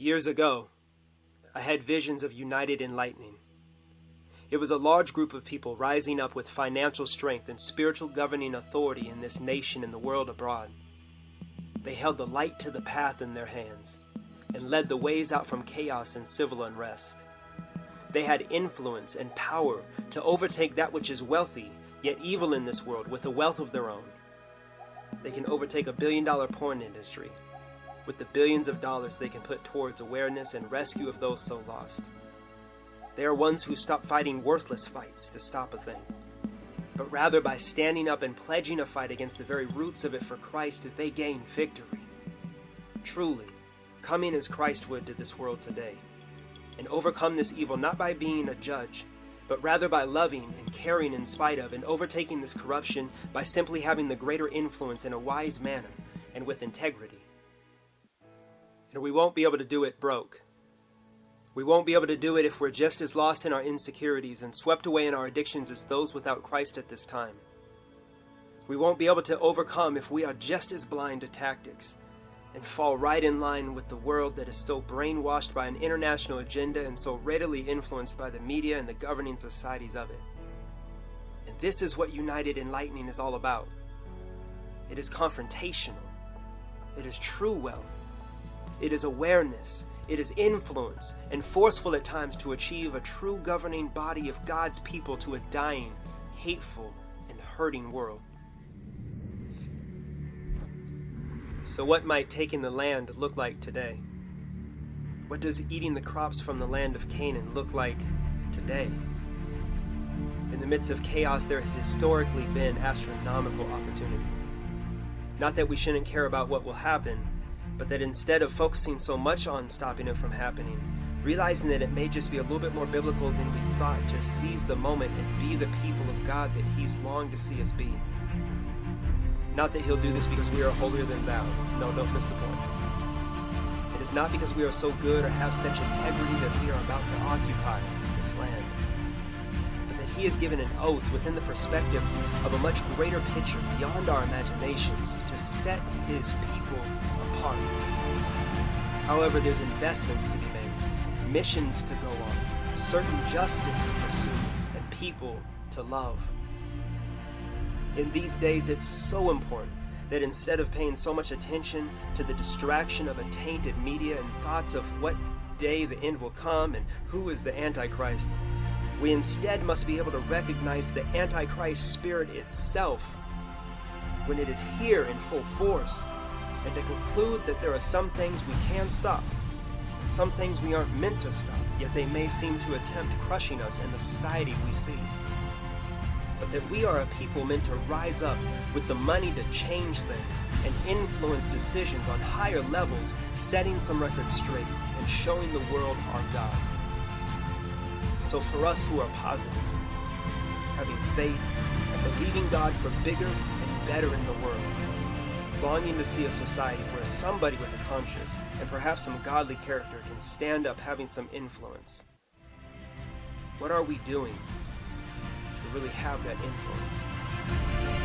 Years ago, I had visions of united enlightening. It was a large group of people rising up with financial strength and spiritual governing authority in this nation and the world abroad. They held the light to the path in their hands and led the ways out from chaos and civil unrest. They had influence and power to overtake that which is wealthy, yet evil in this world with a wealth of their own. They can overtake $1 billion porn industry with the billions of dollars they can put towards awareness and rescue of those so lost. They are ones who stop fighting worthless fights to stop a thing, but rather by standing up and pledging a fight against the very roots of it for Christ, they gain victory. Truly, coming as Christ would to this world today, and overcome this evil not by being a judge, but rather by loving and caring in spite of, and overtaking this corruption by simply having the greater influence in a wise manner and with integrity. And we won't be able to do it broke. We won't be able to do it if we're just as lost in our insecurities and swept away in our addictions as those without Christ at this time. We won't be able to overcome if we are just as blind to tactics and fall right in line with the world that is so brainwashed by an international agenda and so readily influenced by the media and the governing societies of it. And this is what United Enlightening is all about. It is confrontational. It is true wealth. It is awareness. It is influence, and forceful at times to achieve a true governing body of God's people to a dying, hateful, and hurting world. So what might taking the land look like today? What does eating the crops from the land of Canaan look like today? In the midst of chaos, there has historically been astronomical opportunity. Not that we shouldn't care about what will happen, but that instead of focusing so much on stopping it from happening, realizing that it may just be a little bit more biblical than we thought to seize the moment and be the people of God that He's longed to see us be. Not that He'll do this because we are holier than thou. No, don't miss the point. It is not because we are so good or have such integrity that we are about to occupy this land, but that He has given an oath within the perspectives of a much greater picture beyond our imaginations to set His people apart. However, there's investments to be made, missions to go on, certain justice to pursue, and people to love. In these days, it's so important that instead of paying so much attention to the distraction of a tainted media and thoughts of what day the end will come and who is the Antichrist, we instead must be able to recognize the Antichrist spirit itself when it is here in full force, and to conclude that there are some things we can stop, and some things we aren't meant to stop, yet they may seem to attempt crushing us in the society we see. But that we are a people meant to rise up with the money to change things and influence decisions on higher levels, setting some records straight and showing the world our God. So for us who are positive, having faith, and believing God for bigger and better in the world, longing to see a society where somebody with a conscience and perhaps some godly character can stand up having some influence. What are we doing to really have that influence?